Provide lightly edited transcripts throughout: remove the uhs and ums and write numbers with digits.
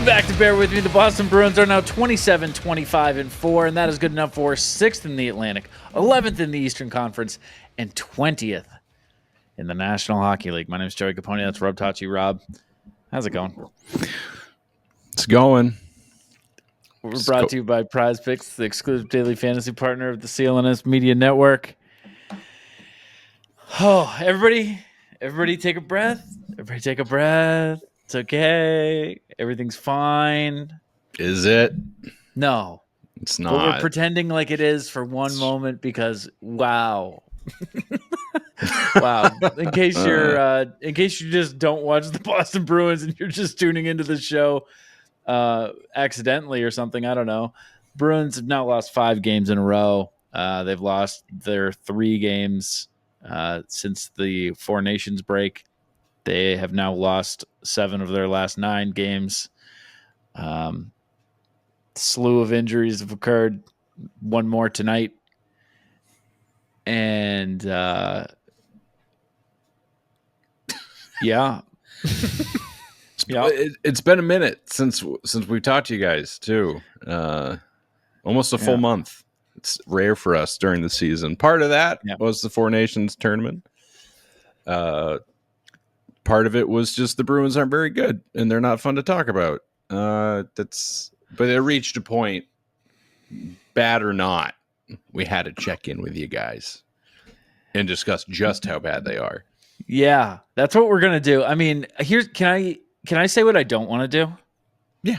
Welcome back to Bear With Me. The Boston Bruins are now 27-25-4, and that is good enough for 6th in the Atlantic, 11th in the Eastern Conference, and 20th in the National Hockey League. My name is Joey Copponi. That's Rob Tocci. Rob, how's it going? It's going. We're brought to you by PrizePicks, the exclusive daily fantasy partner of the CLNS Media Network. Oh, everybody take a breath. Everybody take a breath. It's okay. Everything's fine. Is it? No. It's not. But we're pretending like it is for one moment because, wow. Wow. In case you just don't watch the Boston Bruins and you're just tuning into the show accidentally or something, I don't know. Bruins have now lost 5 games in a row. They've lost their 3 games since the Four Nations break. They have now lost 7 of their last 9 games. Slew of injuries have occurred. One more tonight. And yeah. It's been a minute since we've talked to you guys too. Almost a full month. It's rare for us during the season. Part of that was the Four Nations tournament. Part of it was just the Bruins aren't very good and they're not fun to talk about. But it reached a point, bad or not, we had to check in with you guys and discuss just how bad they are. Yeah, that's what we're gonna do. I mean, can I say what I don't want to do? Yeah,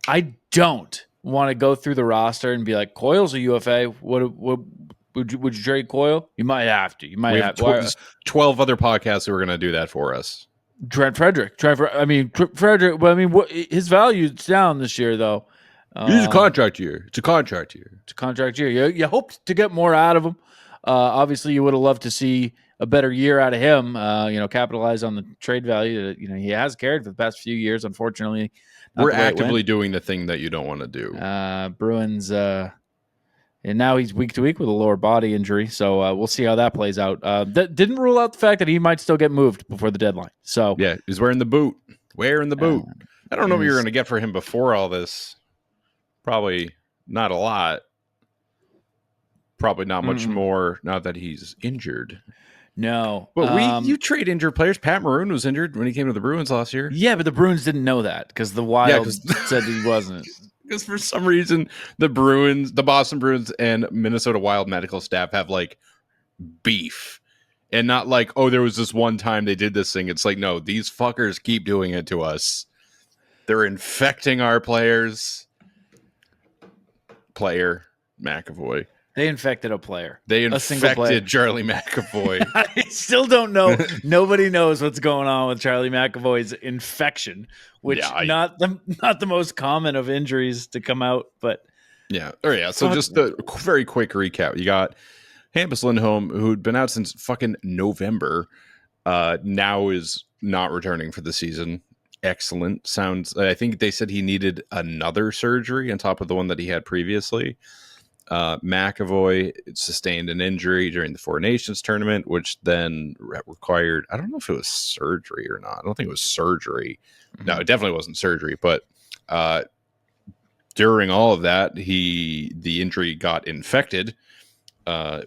I don't want to go through the roster and be like, Coyle's a UFA. What would you trade Coyle? You might have to. We have 12 other podcasts who are going to do that for us. Frederick. What his value is down this year though. It's a contract year. It's a contract year. You hoped to get more out of him. Obviously, you would have loved to see a better year out of him. Capitalize on the trade value that he has carried for the past few years. Unfortunately, we're actively doing the thing that you don't want to do. Bruins, and now he's week to week with a lower body injury. So we'll see how that plays out. That didn't rule out the fact that he might still get moved before the deadline. So yeah, he's wearing the boot. I don't know what you're going to get for him before all this. Probably not a lot. Probably not much more now that he's injured. No. But you trade injured players. Pat Maroon was injured when he came to the Bruins last year. Yeah, but the Bruins didn't know that because the Wild said he wasn't. Because for some reason, the Boston Bruins and Minnesota Wild medical staff have like beef. And not like, oh, there was this one time they did this thing. It's like, no, these fuckers keep doing it to us. They're infecting our players. Player McAvoy. They infected a player. They infected Charlie McAvoy. I still don't know. Nobody knows what's going on with Charlie McAvoy's infection, which not the most common of injuries to come out, but So just a very quick recap. You got Hampus Lindholm, who'd been out since fucking November, now is not returning for the season. Excellent. I think they said he needed another surgery on top of the one that he had previously. McAvoy sustained an injury during the Four Nations tournament, which then required, I don't know if it was surgery or not. I don't think it was surgery. Mm-hmm. No, it definitely wasn't surgery, but during all of that, the injury got infected,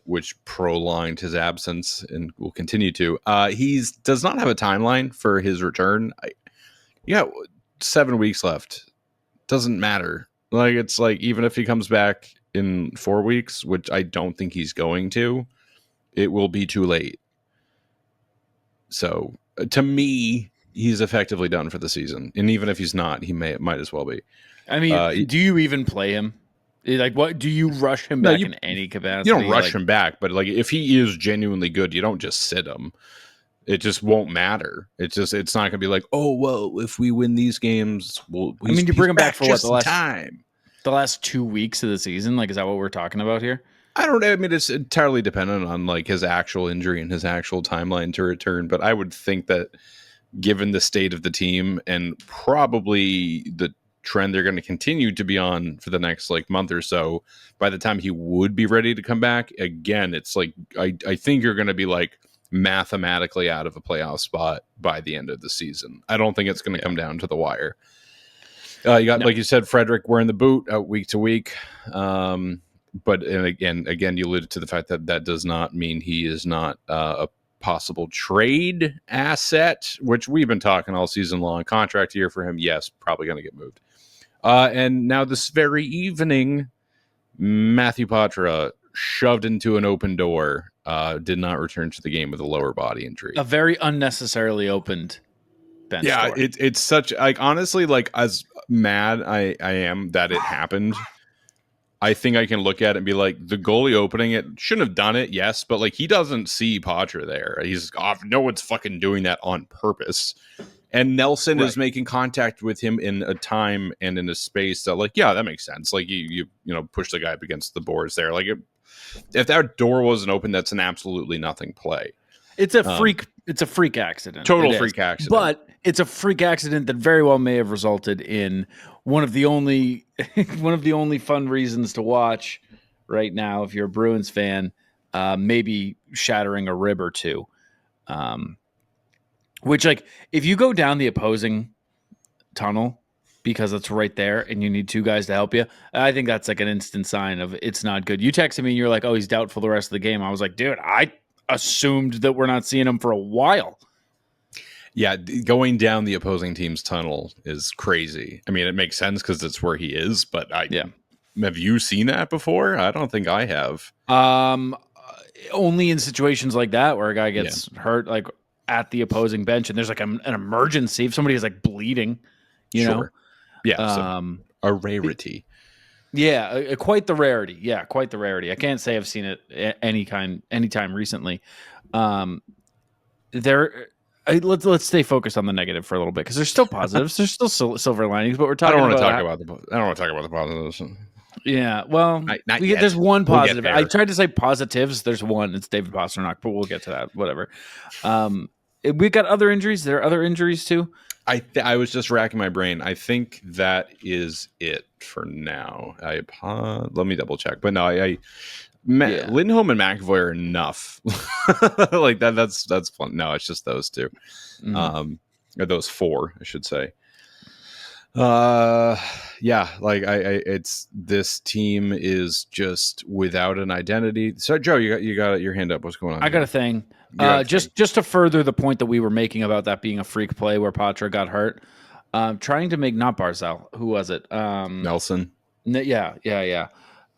which prolonged his absence and will continue to. He does not have a timeline for his return. 7 weeks left. Doesn't matter. Like, it's like, even if he comes back in 4 weeks, which I don't think he's going to, it will be too late. So to me, he's effectively done for the season. And even if he's not, he might as well be. I mean, do you even play him? Like, what do you rush him back in any capacity? You don't rush him back, but like, if he is genuinely good, you don't just sit him. It just won't matter. It's not going to be like, oh, well, if we win these games, you bring him back for what, the last 2 weeks of the season? Like, is that what we're talking about here? I don't know. I mean, it's entirely dependent on like his actual injury and his actual timeline to return. But I would think that given the state of the team and probably the trend they're going to continue to be on for the next like month or so, by the time he would be ready to come back again, it's like, I think you're going to be like mathematically out of a playoff spot by the end of the season. I don't think it's going to come down to the wire. You got, like you said, Frederick wearing the boot out week to week. But again, you alluded to the fact that that does not mean he is not a possible trade asset, which we've been talking all season long. Contract year for him, yes, probably going to get moved. And now this very evening, Matthew Patra shoved into an open door, did not return to the game with a lower body injury. A very unnecessarily opened bench. Yeah, it's such, like, honestly, like, as mad I am that it happened, I think I can look at it and be like, the goalie opening it shouldn't have done it, yes, but like he doesn't see Patra there. He's off. No one's fucking doing that on purpose. And Nelson is making contact with him in a time and in a space that, like, yeah, that makes sense. Like you push the guy up against the boards there. Like if that door wasn't open, that's an absolutely nothing play. It's a freak. It's a freak accident. Total freak accident. But it's a freak accident that very well may have resulted in one of the only fun reasons to watch right now, if you're a Bruins fan, maybe shattering a rib or two. Which, like, if you go down the opposing tunnel because it's right there and you need two guys to help you, I think that's like an instant sign of it's not good. You texted me and you're like, oh, he's doubtful the rest of the game. I was like, dude, I assumed that we're not seeing him for a while. Yeah, going down the opposing team's tunnel is crazy. I mean, it makes sense because it's where he is, but have you seen that before? I don't think I have. Only in situations like that where a guy gets hurt, like at the opposing bench, and there's like an emergency. If somebody is like bleeding, you know? Yeah, a rarity. Yeah, quite the rarity. Yeah, quite the rarity. I can't say I've seen it anytime recently. Let's stay focused on the negative for a little bit because there's still positives. There's still silver linings, but we're talking. I don't want to talk about the positives. Yeah, well, there's one positive. I tried to say positives. There's one. It's David Pastrnak, but we'll get to that. Whatever. We got other injuries. There are other injuries too. I was just racking my brain. I think that is it for now. Let me double check. But no, Lindholm and McAvoy are enough. Like that's fun. No, it's just those two. Or those four, I should say. Yeah, like it's this team is just without an identity. So Joe, you got your hand up. What's going on? I got a thing. Just to further the point that we were making about that being a freak play where Patra got hurt. Trying to make not Barzal. Who was it? Nelson. Yeah.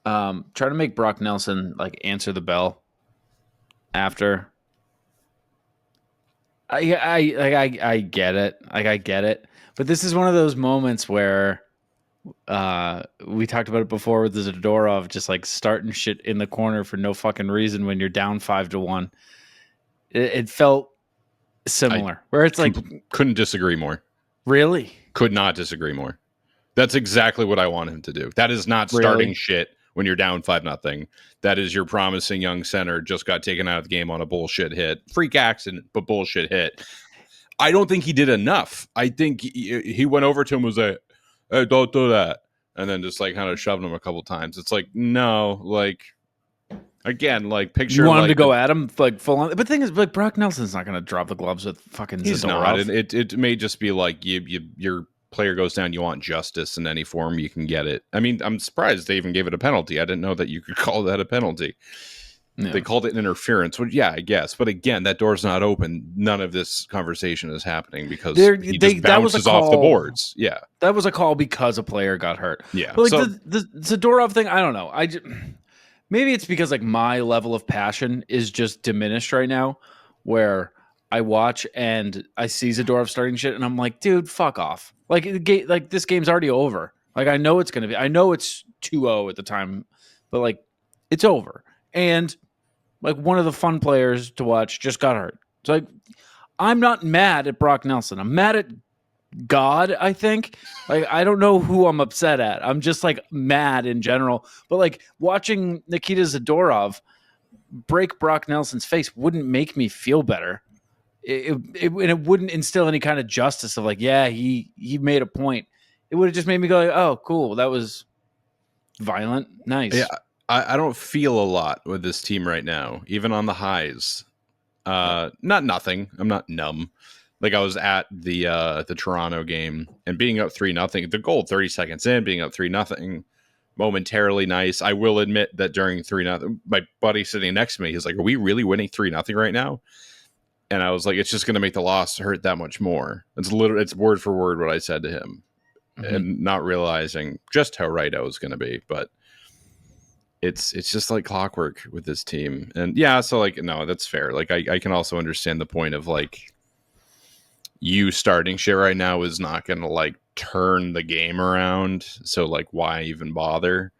Trying to make Brock Nelson like answer the bell after. I get it. Like I get it. But this is one of those moments where we talked about it before with the Zadorov just like starting shit in the corner for no fucking reason when you're down 5-1. It felt similar where it's like couldn't disagree more. Really? Could not disagree more. That's exactly what I want him to do. That is not starting shit when you're down 5-0. That is your promising young center just got taken out of the game on a bullshit hit. Freak accident, but bullshit hit. I don't think he did enough. I think he went over to him and was like, hey, don't do that. And then just like kind of shoved him a couple times. It's like, no, like, again, like picture. You want him to go at him like full on. But the thing is, like, Brock Nelson's not going to drop the gloves with fucking He's Zadorov. not. And it may just be like your player goes down, you want justice in any form, you can get it. I mean, I'm surprised they even gave it a penalty. I didn't know that you could call that a penalty. Yeah. They called it an interference, which, yeah, I guess. But again, that door's not open. None of this conversation is happening because he just bounces off the boards. Yeah. That was a call because a player got hurt. Yeah. But like the Zadorov thing, I don't know. Maybe it's because like my level of passion is just diminished right now where I watch and I see Zadorov starting shit and I'm like, dude, fuck off. Like this game's already over. Like I know it's going to be. I know it's 2-0 at the time, but like it's over. And like one of the fun players to watch just got hurt. So like I'm not mad at Brock Nelson. I'm mad at God, I think. Like I don't know who I'm upset at. I'm just like mad in general. But like watching Nikita Zadorov break Brock Nelson's face wouldn't make me feel better. It wouldn't instill any kind of justice of like, yeah, he made a point. It would have just made me go like, oh, cool. That was violent. Nice. Yeah. I don't feel a lot with this team right now, even on the highs. Not nothing. I'm not numb, Like I was at the Toronto game and being up 3-0, the goal 30 seconds in, being up 3-0, momentarily nice. I will admit that during 3-0, my buddy sitting next to me, he's like, "Are we really winning 3-0 right now?" And I was like, "It's just going to make the loss hurt that much more." It's word for word what I said to him, and not realizing just how right I was going to be. But it's just like clockwork with this team, and yeah, so like no, that's fair. Like I can also understand the point of like, you starting shit right now is not going to like turn the game around. So like, why even bother?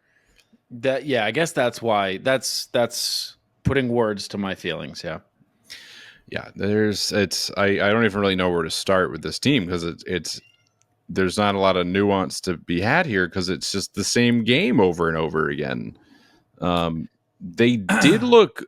I guess that's why. That's putting words to my feelings. Yeah. I don't even really know where to start with this team because it's there's not a lot of nuance to be had here because it's just the same game over and over again. They did look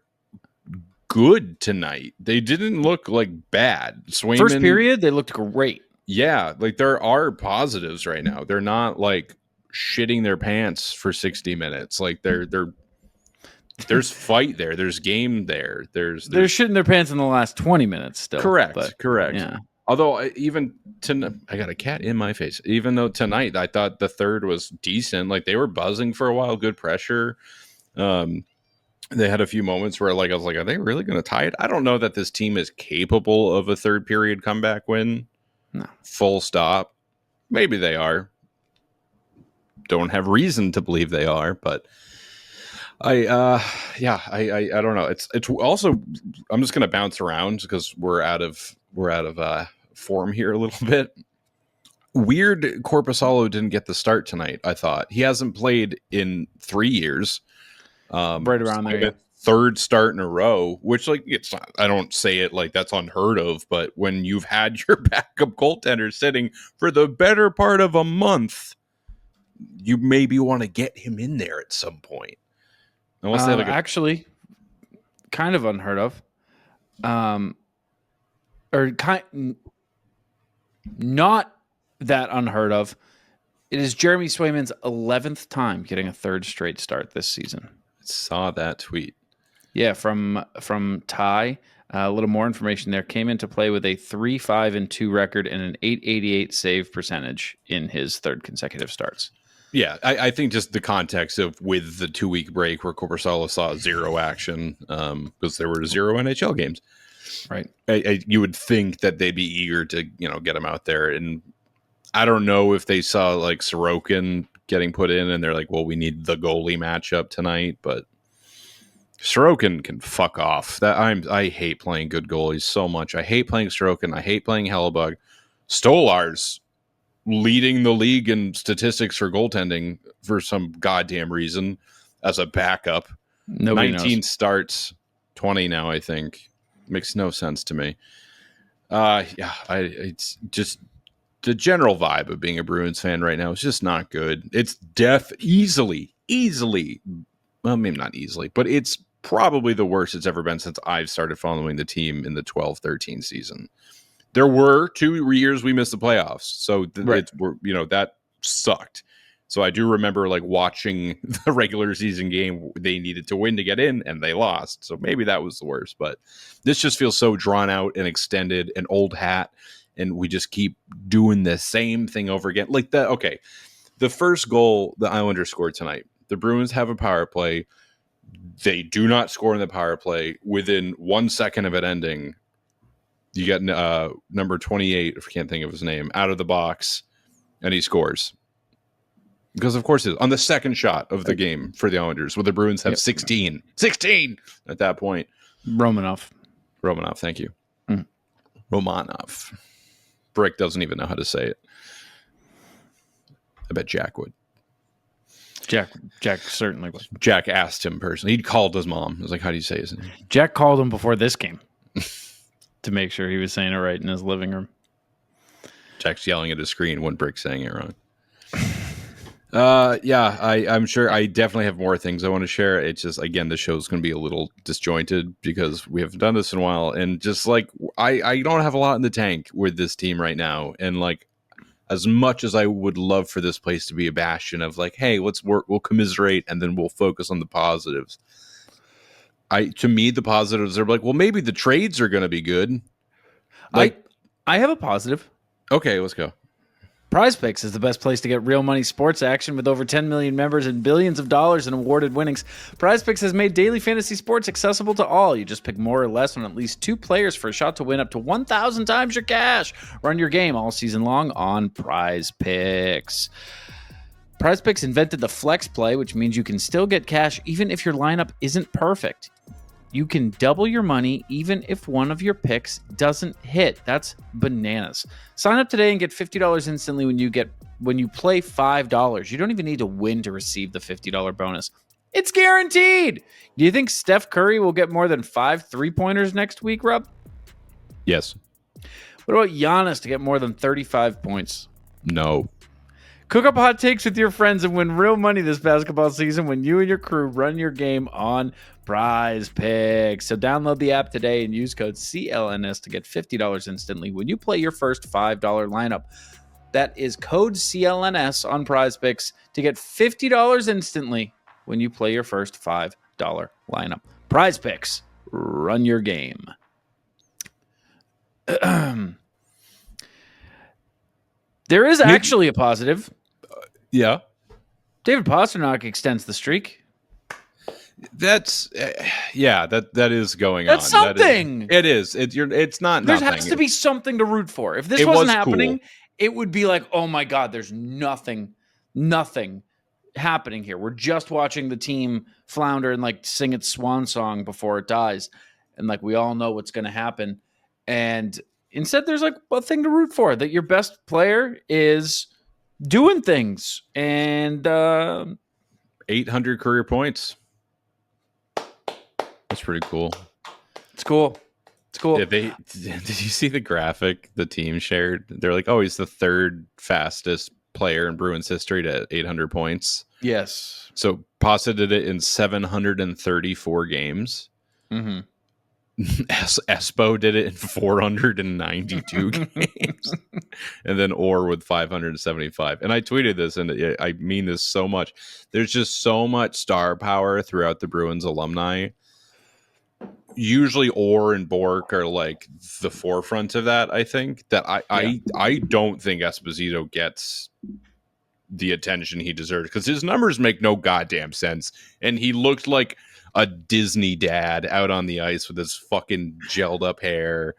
good tonight. They didn't look like bad. Swayman, first period, they looked great. Yeah, like there are positives right now. They're not like shitting their pants for 60 minutes. Like there's fight there. There's game there. They're shitting their pants in the last 20 minutes still. Correct. Yeah. Although I got a cat in my face. Even though tonight I thought the third was decent. Like they were buzzing for a while, good pressure. They had a few moments where like I was like, are they really going to tie it? I don't know that this team is capable of a third period comeback win. No. Full stop. Maybe they are. Don't have reason to believe they are, but I don't know. It's also, I'm just going to bounce around because we're out of form here a little bit. Weird Korpisalo didn't get the start tonight, I thought. He hasn't played in 3 years. Right around there. Yeah. Third start in a row, which like it's not, I don't say it like that's unheard of, but when you've had your backup goaltender sitting for the better part of a month, you maybe want to get him in there at some point. Unless they have actually kind of unheard of. Not that unheard of. It is Jeremy Swayman's 11th time getting a third straight start this season. I saw that tweet. Yeah, from Ty. A little more information there. Came into play with a 3-5-2 record and an .888 save percentage in his third consecutive starts. Yeah, I think just the context of with the 2-week break where Korpisalo saw zero action because there were 0 NHL games. Right. You would think that they'd be eager to get him out there, and I don't know if they saw like Sorokin getting put in and they're like, well, we need the goalie matchup tonight, but Sorokin can fuck off. I hate playing good goalies so much. I hate playing Sorokin. I hate playing Hellebuyck. Stolar's leading the league in statistics for goaltending for some goddamn reason as a backup. Nobody 19 knows. starts, 20 now, I think. Makes no sense to me. It's just the general vibe of being a Bruins fan right now is just not good. It's death easily. Well, maybe not easily, but it's probably the worst it's ever been since I've started following the team in the 12-13 season. There were 2 years we missed the playoffs, so that sucked. So I do remember like watching the regular season game they needed to win to get in, and they lost. So maybe that was the worst. But this just feels so drawn out and extended and old hat, and we just keep doing the same thing over again. Like the first goal the Islanders scored tonight. The Bruins have a power play. They do not score in the power play. Within 1 second of it ending, you get number 28, if I can't think of his name, out of the box, and he scores. Because, of course, it is. On the second shot of the game for the Islanders, where the Bruins have 16 at that point. Romanov, thank you. Romanov. Brick doesn't even know how to say it. I bet Jack would. Jack certainly would. Jack asked him personally. He'd called his mom. He was like, how do you say his name? Jack called him before this game to make sure he was saying it right in his living room. Jack's yelling at his screen when Brick's saying it wrong. I'm sure I definitely have more things I want to share. It's just, again, the show's going to be a little disjointed because we haven't done this in a while. And just like, I don't have a lot in the tank with this team right now. And like, as much as I would love for this place to be a bastion of like, hey, let's work, we'll commiserate, and then we'll focus on the positives. To me, the positives are like, well, maybe the trades are going to be good. Like, I have a positive. Okay, let's go. PrizePicks is the best place to get real money sports action with over 10 million members and billions of dollars in awarded winnings. PrizePicks has made daily fantasy sports accessible to all. You just pick more or less on at least 2 players for a shot to win up to 1,000 times your cash. Run your game all season long on PrizePicks. PrizePicks invented the flex play, which means you can still get cash even if your lineup isn't perfect. You can double your money even if one of your picks doesn't hit. That's bananas. Sign up today and get $50 instantly when you play $5. You don't even need to win to receive the $50 bonus. It's guaranteed. Do you think Steph Curry will get more than 5 3-pointers next week, Rob? Yes. What about Giannis to get more than 35 points? No. Cook up hot takes with your friends and win real money this basketball season when you and your crew run your game on PrizePicks. So download the app today and use code CLNS to get $50 instantly when you play your first $5 lineup. That is code CLNS on PrizePicks to get $50 instantly when you play your first $5 lineup. PrizePicks, run your game. There is actually a positive. Yeah. David Pastrnak extends the streak. That's that is going That's on. something. It is. It's not. There nothing. has to be something to root for. If this wasn't happening, it would be like, oh my God, there's nothing happening here. We're just watching the team flounder and like sing its swan song before it dies, and like we all know what's going to happen. And instead, there's like a thing to root for, that your best player is doing things. And 800 career points. That's pretty cool. It's cool. Yeah, did you see the graphic the team shared? They're like, oh, he's the 3rd fastest player in Bruins history to 800 points. Yes. So Pasta did it in 734 games. Mm-hmm. Espo did it in 492 games, and then Orr with 575. And I tweeted this, and I mean this so much. There's just so much star power throughout the Bruins alumni. Usually Orr and Bork are like the forefront of that. I think that I don't think Esposito gets the attention he deserves, because his numbers make no goddamn sense, and he looked like a Disney dad out on the ice with his fucking gelled up hair,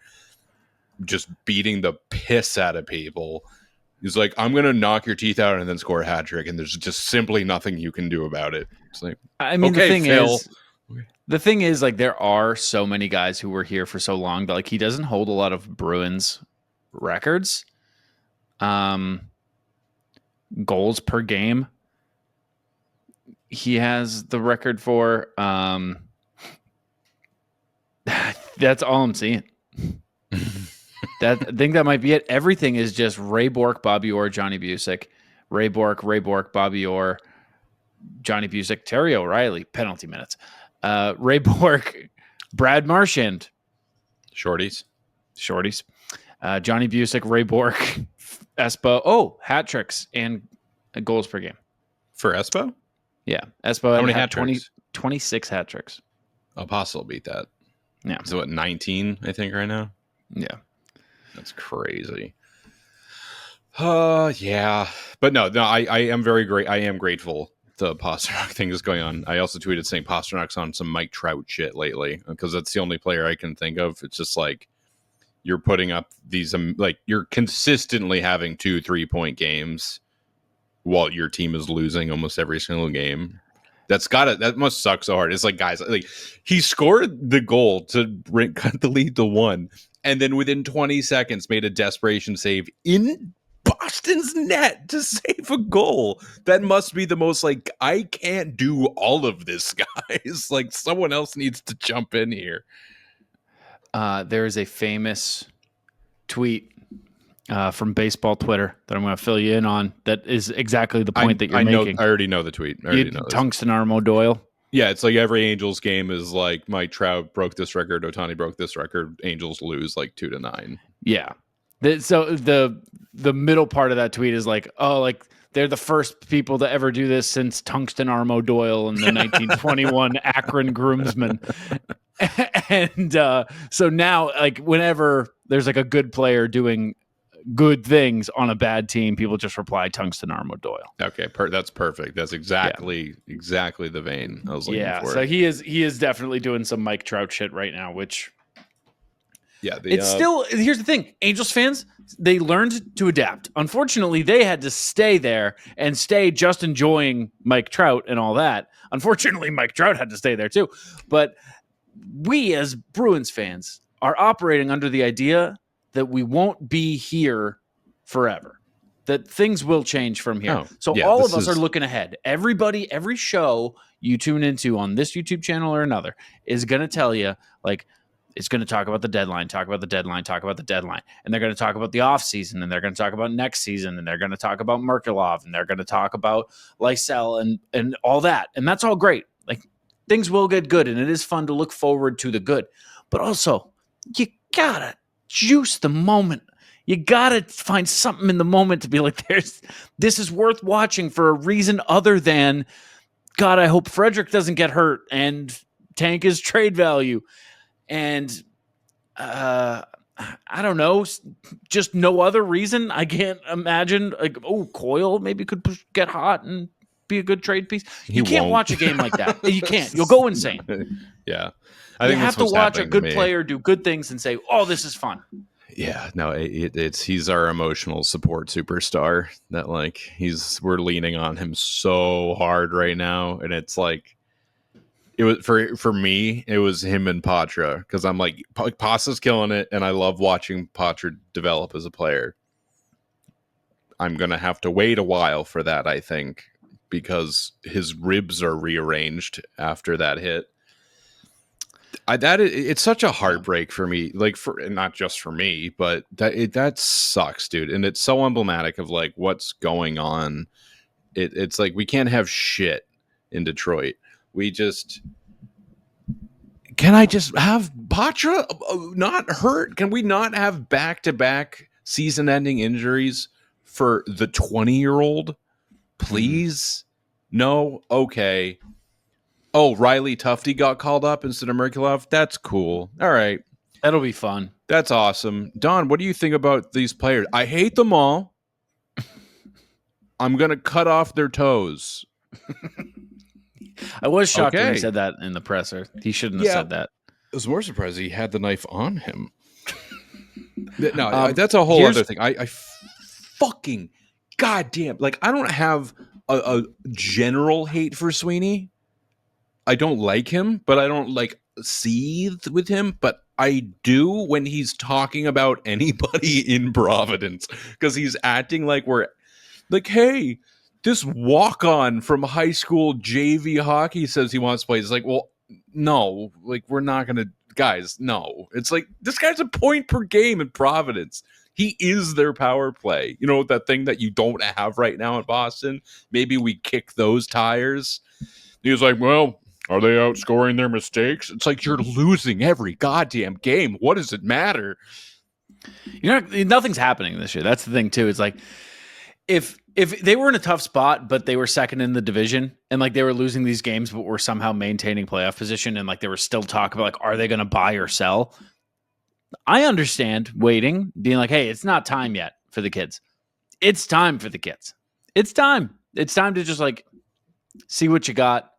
just beating the piss out of people. He's like, I'm going to knock your teeth out and then score a hat trick, and there's just simply nothing you can do about it. It's like, I mean, okay, the thing is, like, there are so many guys who were here for so long that like he doesn't hold a lot of Bruins records. Goals per game. He has the record for. That's all I'm seeing. I think that might be it. Everything is just Ray Bourque, Bobby Orr, Johnny Bucyk, Ray Bourque, Bobby Orr, Johnny Bucyk, Terry O'Reilly, penalty minutes. Ray Bourque, Brad Marchand, Shorties, Johnny Bucyk, Ray Bourque, Espo. Oh, hat tricks and goals per game for Espo. Yeah, Espo. How many hat tricks? 26 hat tricks. Apostle beat that. Yeah. So what, 19, I think, right now? Yeah. That's crazy. Yeah. But no, I am very great. I am grateful the Pastrnak thing is going on. I also tweeted saying Pasternak's on some Mike Trout shit lately, because that's the only player I can think of. It's just like you're putting up these, like you're consistently having 2 3-point games while your team is losing almost every single game. That must suck so hard. It's like, guys, like he scored the goal to cut the lead to 1, and then within 20 seconds made a desperation save in Boston's net to save a goal. That must be the most like, I can't do all of this, guys. Like someone else needs to jump in here. There is a famous tweet from baseball Twitter that I'm going to fill you in on. That is exactly the point that you're making. I already know the tweet. Tungsten Armo Doyle. Yeah, it's like every Angels game is like Mike Trout broke this record, Ohtani broke this record, Angels lose like 2-9. Yeah. So the middle part of that tweet is like, oh, like they're the first people to ever do this since Tungsten Armo Doyle and the 1921 Akron Groomsmen. And so now, like, whenever there's like a good player doing good things on a bad team, people just reply Tungsten Armo Doyle. Okay, that's perfect. That's exactly the vein I was looking for. So he is definitely doing some Mike Trout shit right now, which it's still, here's the thing, Angels fans, they learned to adapt. Unfortunately, they had to stay there and stay just enjoying Mike Trout and all that. Unfortunately, Mike Trout had to stay there too. But we as Bruins fans are operating under the idea that we won't be here forever, that things will change from here. All of us are looking ahead. Everybody, every show you tune into on this YouTube channel or another is going to tell you, like, it's going to talk about the deadline, talk about the deadline, talk about the deadline. And they're going to talk about the offseason, and they're going to talk about next season, and they're going to talk about Merkulov, and they're going to talk about Lysell and all that. And that's all great. Like, things will get good, and it is fun to look forward to the good. But also, you got to juice the moment. You got to find something in the moment to be like, this is worth watching for a reason other than, God, I hope Frederick doesn't get hurt and tank his trade value. And I don't know, just no other reason. I can't imagine, like, Coyle maybe could get hot and be a good trade piece. You can't watch a game like that. You can't. You'll go insane. Yeah. I think you have to watch a good player do good things and say, oh, this is fun. Yeah, no, he's our emotional support superstar that, like, we're leaning on him so hard right now. And it's like, it was for me, it was him and Patra, because I'm like, Pasta's killing it, and I love watching Patra develop as a player. I'm going to have to wait a while for that, I think, because his ribs are rearranged after that hit. It's such a heartbreak for me, like, for not just for me, but that sucks, dude. And it's so emblematic of, like, what's going on. It's like, we can't have shit in Detroit. Can I just have Patra not hurt? Can we not have back-to-back season-ending injuries for the 20-year-old? Please? No? Okay. Oh, Riley Tufte got called up instead of Merkulov? That's cool. All right. That'll be fun. That's awesome. Don, what do you think about these players? I hate them all. I'm going to cut off their toes. I was shocked when he said that in the presser. He shouldn't have said that. I was more surprised he had the knife on him. No, that's a whole other thing. I fucking goddamn, like, I don't have a general hate for Sweeney. I don't like him, but I don't, like, seethe with him. But I do when he's talking about anybody in Providence, because he's acting like we're like, hey, this walk-on from high school JV hockey says he wants to play. It's like, well, no, like, we're not going to, guys, no. It's like, this guy's a point per game in Providence. He is their power play. You know, that thing that you don't have right now in Boston? Maybe we kick those tires. He was like, well, are they outscoring their mistakes? It's like, you're losing every goddamn game. What does it matter? Nothing's happening this year. That's the thing, too. It's like, if they were in a tough spot, but they were second in the division, and, like, they were losing these games, but were somehow maintaining playoff position, and, like, there was still talk about, like, are they going to buy or sell? I understand waiting, being like, hey, it's not time yet for the kids. It's time for the kids. It's time. It's time to just, like, see what you got,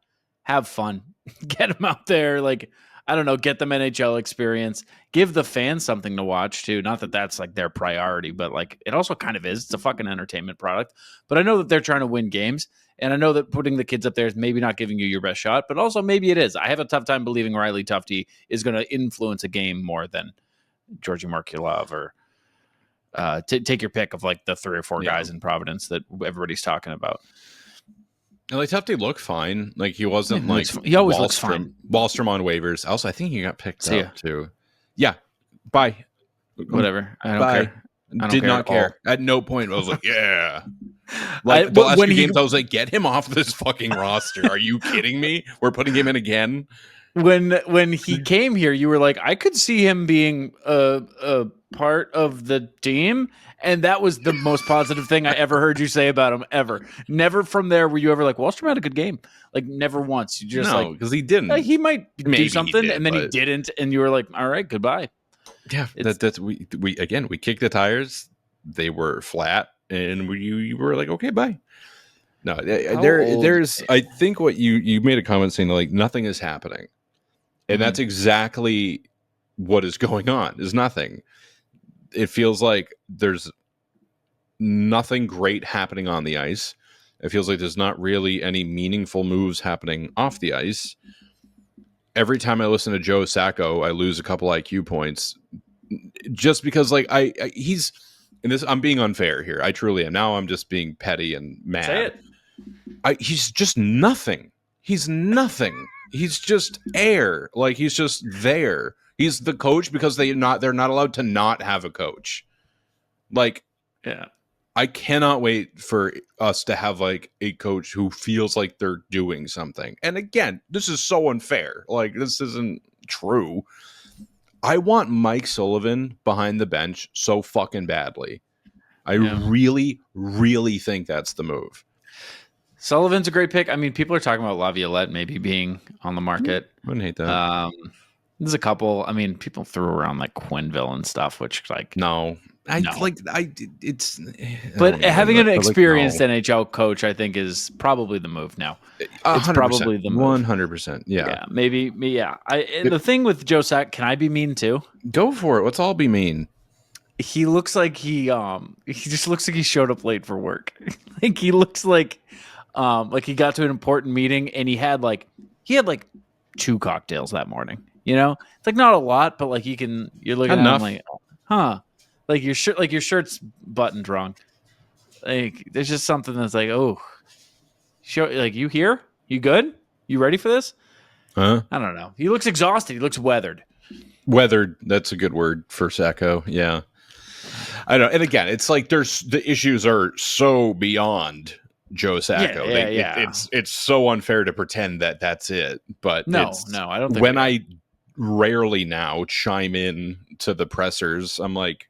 have fun, get them out there, like, I don't know, get them NHL experience, give the fans something to watch too. Not that that's, like, their priority, but, like, it also kind of is. It's a fucking entertainment product. But I know that they're trying to win games, and I know that putting the kids up there is maybe not giving you your best shot, but also maybe it is. I have a tough time believing Riley Tufte is going to influence a game more than Georgi Merkulov or take your pick of, like, the 3 or 4 guys in Providence that everybody's talking about. And, like, Tufte looked fine. Like, he wasn't he always looks fine. Wallstrom on waivers. Also, I think he got picked up too. Yeah. Bye. Whatever. I don't care. I Did not care. At no point I was like, yeah. Like, the last few games, I was like, get him off this fucking roster. Are you kidding me? We're putting him in again. When he came here, you were like, I could see him being a part of the team. And that was the most positive thing I ever heard you say about him, ever. Never from there were you ever like, Wallstrom had a good game. Like, never once. You just, because he didn't. He might do something, and then he didn't. And you were like, all right, goodbye. Yeah, that's we kicked the tires. They were flat, and you were like, okay, bye. No, there's. I think what you made a comment saying like nothing is happening, and that's exactly what is going on. Is nothing. It feels like there's nothing great happening on the ice. It feels like there's not really any meaningful moves happening off the ice. Every time I listen to Joe Sacco, I lose a couple IQ points just because like he's and this I'm being unfair here. I truly am. Now I'm just being petty and mad. Say it. He's just nothing. He's nothing. He's just air. Like he's just there. He's the coach because they're not allowed to not have a coach. Like, yeah. I cannot wait for us to have like a coach who feels like they're doing something. And again, this is so unfair. Like this isn't true. I want Mike Sullivan behind the bench so fucking badly. I really, really think that's the move. Sullivan's a great pick. I mean, people are talking about Laviolette maybe being on the market. Wouldn't hate that. There's a couple. I mean, people threw around like Quinville and stuff, which like it's. But having an experienced NHL coach, I think, is probably the move now. It's probably the move. 100%. Yeah. Maybe. Yeah. The thing with Joe Sack, can I be mean too? Go for it. Let's all be mean. He looks like he just looks like he showed up late for work. Like he looks like he got to an important meeting and he had like 2 cocktails that morning. You know, it's like not a lot, but like you're looking at him like, huh? Like your shirt's buttoned wrong. Like there's just something that's like, oh, like you here? You good? You ready for this? I don't know. He looks exhausted. He looks weathered. Weathered. That's a good word for Sacco. Yeah. I know. And again, it's like the issues are so beyond Joe Sacco. It's so unfair to pretend that that's it. But no, I don't think when I rarely now chime in to the pressers, I'm like,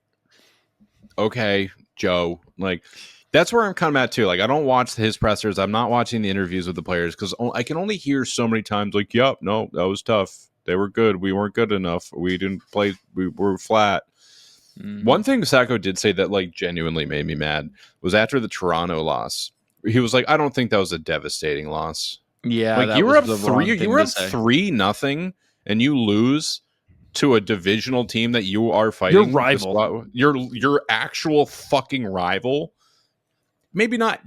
okay, Joe, like that's where I'm kind of at too. Like I don't watch his pressers. I'm not watching the interviews with the players because I can only hear so many times like, yep, no, that was tough. They were good. We weren't good enough. We didn't play. We were flat. One thing Sacco did say that like genuinely made me mad was after the Toronto loss. He was like, I don't think that was a devastating loss. Yeah, like you were up 3-0 and you lose to a divisional team that you are fighting. Your rival. Your actual fucking rival. Maybe not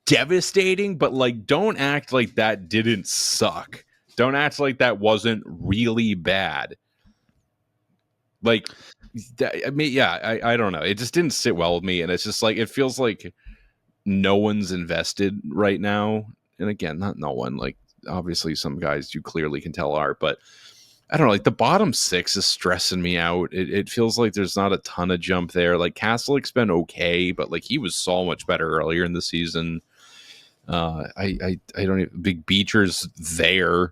devastating, but like don't act like that didn't suck. Don't act like that wasn't really bad. Like, I mean, yeah, I don't know. It just didn't sit well with me. And it's just like, it feels like no one's invested right now. And again, not no one. Like, obviously, some guys you clearly can tell are. But I don't know. Like, the bottom 6 is stressing me out. It feels like there's not a ton of jump there. Like, Kastelik's been okay, but like, he was so much better earlier in the season. I don't even, Big Beecher's there.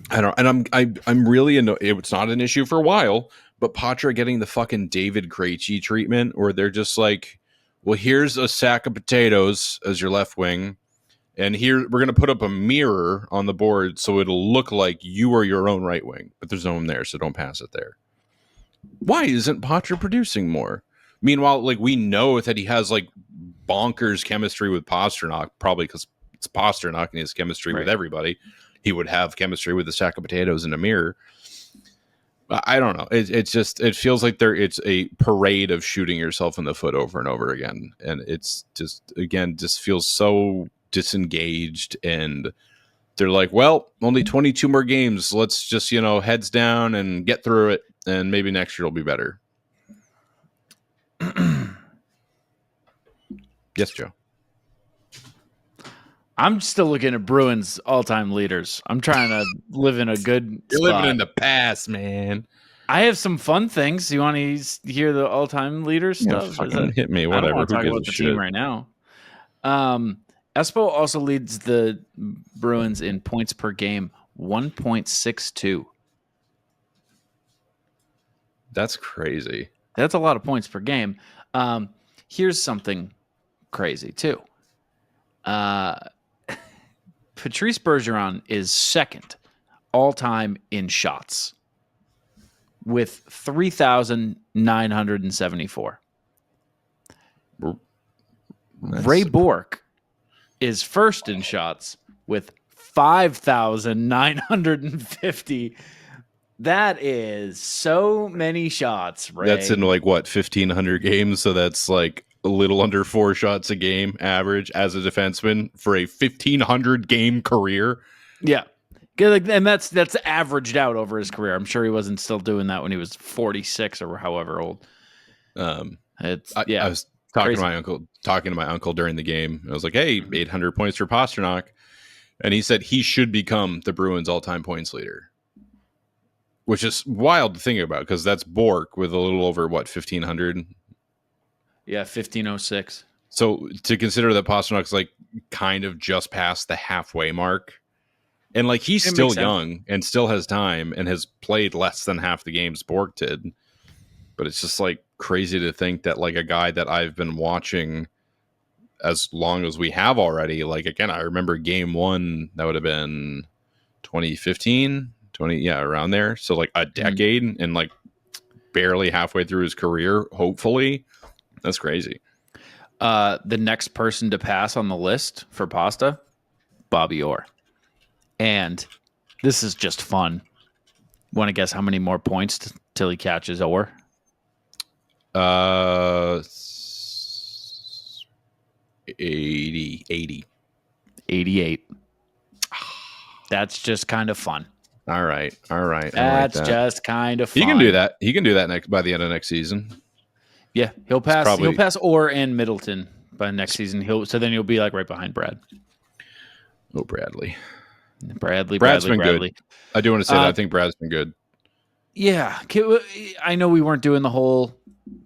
I don't, and I'm really annoyed. It's not an issue for a while, but Patra getting the fucking David Krejci treatment, where they're just like, well, here's a sack of potatoes as your left wing, and here we're gonna put up a mirror on the board so it'll look like you are your own right wing, but there's no one there, so don't pass it there. Why isn't Patra producing more? Meanwhile, like we know that he has like bonkers chemistry with Pastrnak, probably because it's Pastrnak and he has chemistry with everybody. He would have chemistry with a sack of potatoes in a mirror. I don't know. It's just, it feels like it's a parade of shooting yourself in the foot over and over again. And it's just, again, just feels so disengaged. And they're like, well, only 22 more games. Let's just, heads down and get through it. And maybe next year will be better. Yes, Joe. I'm still looking at Bruins all-time leaders. I'm trying to live in a good You're spot. living in the past, man. I have some fun things. You want to hear the all-time leaders stuff? Fucking hit me, whatever. I don't want to talk about the team right now. Espo also leads the Bruins in points per game, 1.62. That's crazy. That's a lot of points per game. Here's something crazy, too. Patrice Bergeron is second all-time in shots. with 3,974. Ray Bourque is first in shots with 5,950. That is so many shots, Ray. That's in like what, 1,500 games? So that's like a little under 4 shots a game average as a defenseman for a 1,500 game career. Yeah. And that's averaged out over his career. I'm sure he wasn't still doing that when he was 46 or however old. I was talking to my uncle during the game. I was like, "Hey, 800 points for Pastrnak," and he said he should become the Bruins' all-time points leader, which is wild to think about because that's Bourque with a little over 1,500. Yeah, 1,506. So to consider that Pasternak's like kind of just past the halfway mark. And like he's still young and still has time and has played less than half the games Bourque did. But it's just like crazy to think that like a guy that I've been watching as long as we have already, like again, I remember game 1, that would have been 2015, around there. So like a decade and like barely halfway through his career, hopefully. That's crazy. The next person to pass on the list for Pasta, Bobby Orr. And this is just fun. Want to guess how many more points till he catches Orr? 80. 88. That's just kind of fun. All right. That's just kind of fun. He can do that. He can do that by the end of next season. Yeah, he'll pass. He'll pass Orr and Middleton by next season. Then he'll be like right behind Brad. Oh, Bradley. Brad's been good. I do want to say that I think Brad's been good. Yeah, I know we weren't doing the whole.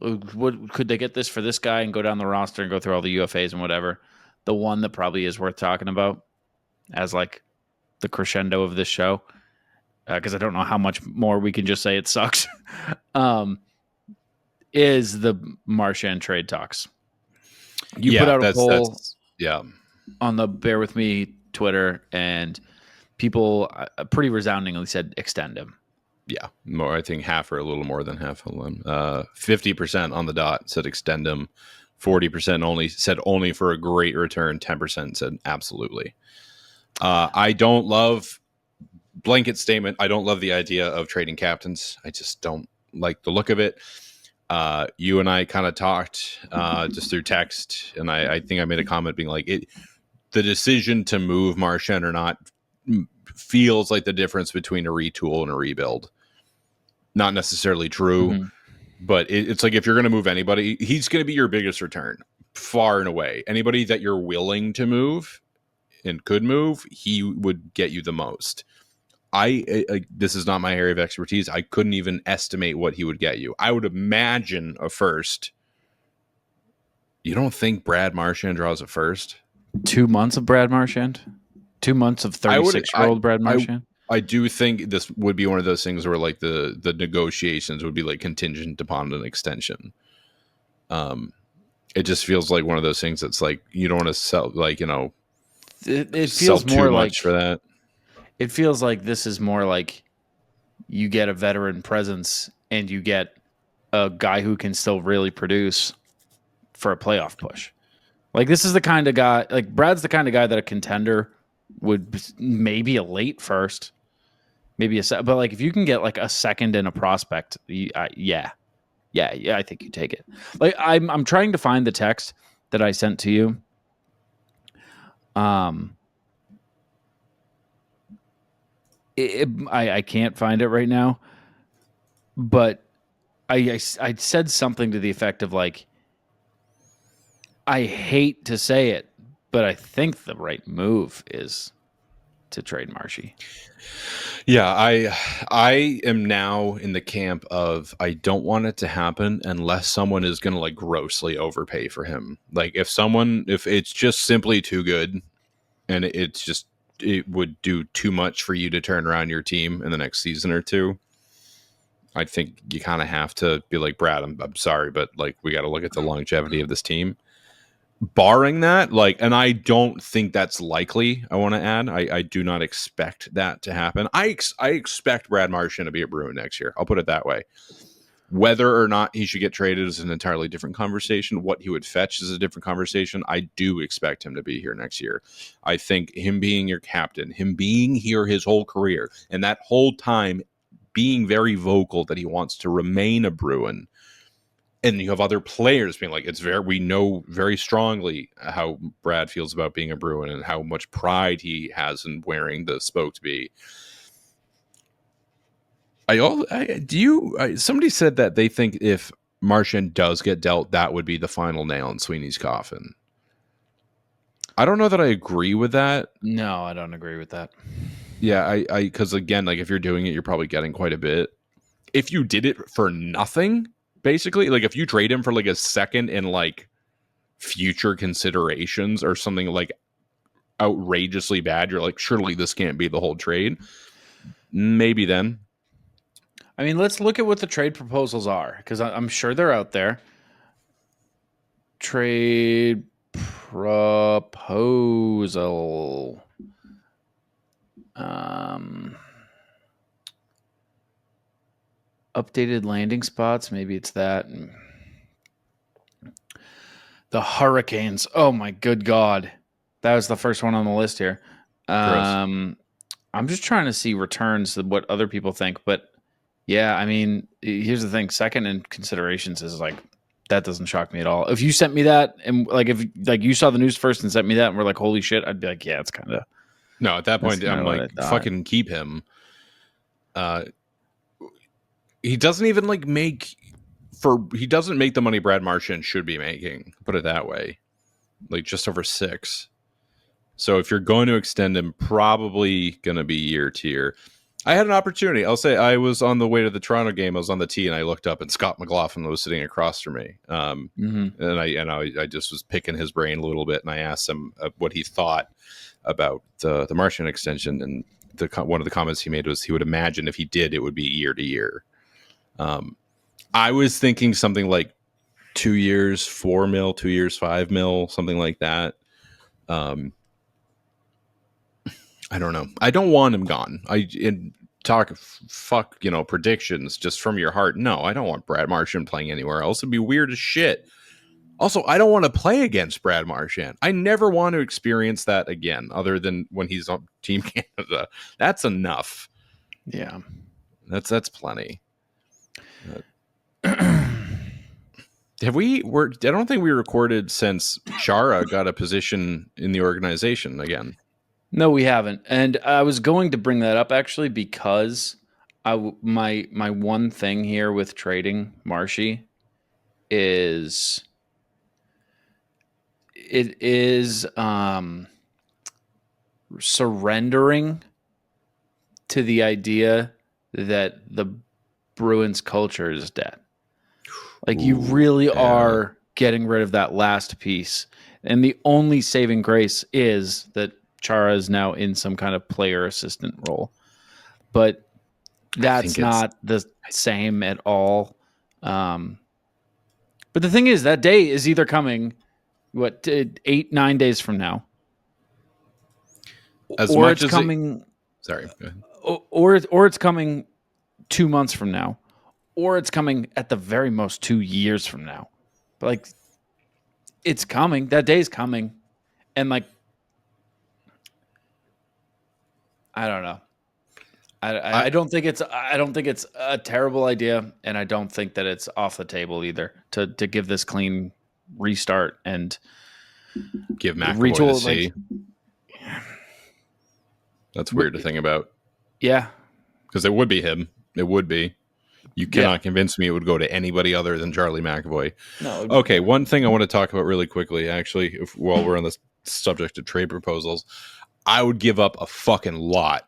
Could they get this for this guy and go down the roster and go through all the UFAs and whatever? The one that probably is worth talking about as like the crescendo of this show, because I don't know how much more we can just say it sucks. Is the Marchand trade talks? You put out a poll, on the Bear With Me Twitter, and people pretty resoundingly said extend him. Yeah, more. I think half or a little more than half of them. 50% on the dot said extend him. 40% said only for a great return. 10% said absolutely. I don't love blanket statement. I don't love the idea of trading captains. I just don't like the look of it. You and I kind of talked just through text, and I think I made a comment being like, the decision to move Marchand or not feels like the difference between a retool and a rebuild. Not necessarily true, but it's like if you're going to move anybody, he's going to be your biggest return, far and away. Anybody that you're willing to move and could move, he would get you the most. This is not my area of expertise. I couldn't even estimate what he would get you. I would imagine a first. You don't think Brad Marchand draws a first? 2 months of Brad Marchand? 2 months of 36-year-old Brad Marchand? I do think this would be one of those things where like the negotiations would be like contingent upon an extension. It just feels like one of those things that's like you don't want to sell, like, it feels more too like much for that. It feels like this is more like you get a veteran presence and you get a guy who can still really produce for a playoff push. Like this is the kind of guy, like Brad's the kind of guy that a contender would maybe a late first, maybe but like if you can get like a second and a prospect, yeah, I think you take it. Like I'm trying to find the text that I sent to you. I can't find it right now, but I said something to the effect of like, I hate to say it, but I think the right move is to trade Marshy. Yeah, I am now in the camp of I don't want it to happen unless someone is going to like grossly overpay for him. Like if it's just simply too good and it would do too much for you to turn around your team in the next season or two, I think you kind of have to be like, Brad, I'm sorry, but like we got to look at the longevity of this team. barring that, like, and I don't think that's likely. I want to add, I do not expect that to happen. I expect Brad Marchand to be a Bruin next year. I'll put it that way. Whether or not he should get traded is an entirely different conversation. What he would fetch is a different conversation. I do expect him to be here next year. I think him being your captain, him being here his whole career, and that whole time being very vocal that he wants to remain a Bruin. And you have other players being like, we know very strongly how Brad feels about being a Bruin and how much pride he has in wearing the spoke to be. Somebody said that they think if Marchand does get dealt, that would be the final nail in Sweeney's coffin. I don't know that I agree with that. No, I don't agree with that. Yeah, because again, like if you're doing it, you're probably getting quite a bit. If you did it for nothing, basically, like if you trade him for like a second and like future considerations or something like outrageously bad, you're like, surely this can't be the whole trade. Maybe then. I mean, let's look at what the trade proposals are, because I'm sure they're out there. Trade proposal. Updated landing spots. Maybe it's that. The Hurricanes. Oh my good God. That was the first one on the list here. I'm just trying to see returns of what other people think, but yeah, I mean, here's the thing. Second in considerations is like, that doesn't shock me at all. If you sent me that and like, if like you saw the news first and sent me that and we're like, holy shit, I'd be like, yeah, it's kind of. No, at that point, I'm like, fucking keep him. He doesn't even like he doesn't make the money Brad Marchand should be making. Put it that way. Like just over 6. So if you're going to extend him, probably going to be year to year. I had an opportunity. I'll say I was on the way to the Toronto game. I was on the tee and I looked up and Scott McLaughlin was sitting across from me. And I just was picking his brain a little bit and I asked him what he thought about the Marchand extension. And one of the comments he made was he would imagine if he did, it would be year to year. I was thinking something like 2 years, 4 mil, 2 years, 5 mil, something like that. I don't know. I don't want him gone. Fuck, predictions just from your heart. No, I don't want Brad Marchand playing anywhere else. It'd be weird as shit. Also, I don't want to play against Brad Marchand. I never want to experience that again, other than when he's on Team Canada. That's enough. Yeah. That's plenty. I don't think we recorded since Chara got a position in the organization again. No, we haven't. And I was going to bring that up actually because my one thing here with trading Marshy is it is surrendering to the idea that the Bruins culture is dead. Like you really are getting rid of that last piece. And the only saving grace is that Chara is now in some kind of player assistant role. But that's not the same at all. But the thing is, that day is either coming, 8-9 days from now. Or it's coming. Sorry. Go ahead. Or it's coming 2 months from now. Or it's coming at the very most 2 years from now. But like, it's coming. That day's coming. And like, I don't know. I don't think it's a terrible idea, and I don't think that it's off the table either to give this clean restart and give McAvoy to see. That's weird to think about. Yeah, because it would be him. It would be. You cannot convince me it would go to anybody other than Charlie McAvoy. No. Okay, one thing I want to talk about really quickly, actually, while we're on this subject of trade proposals, I would give up a fucking lot.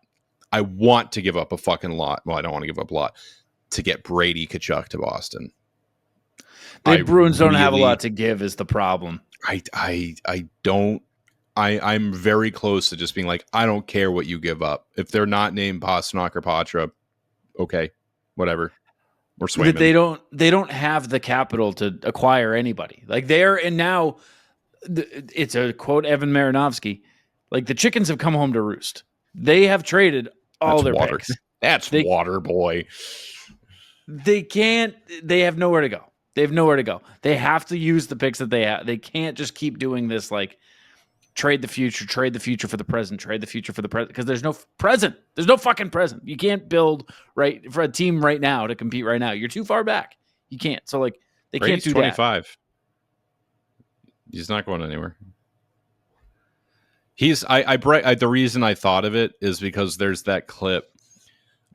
I want to give up a fucking lot. Well, I don't want to give up a lot to get Brady Tkachuk to Boston. The Bruins don't have a lot to give is the problem. I don't. I'm very close to just being like, I don't care what you give up. If they're not named Pastrnak or Patra, okay, whatever. We're swimming. They don't have the capital to acquire anybody. Like and now it's a quote Evan Marinofski. Like, the chickens have come home to roost. They have traded all their picks. That's water, boy. They have nowhere to go. They have to use the picks that they have. They can't just keep doing this, like, trade the future for the present, because there's no present. There's no fucking present. You can't build for a team right now to compete right now. You're too far back. You can't. So, like, they Brady's can't do 25. That. He's not going anywhere. The reason I thought of it is because there's that clip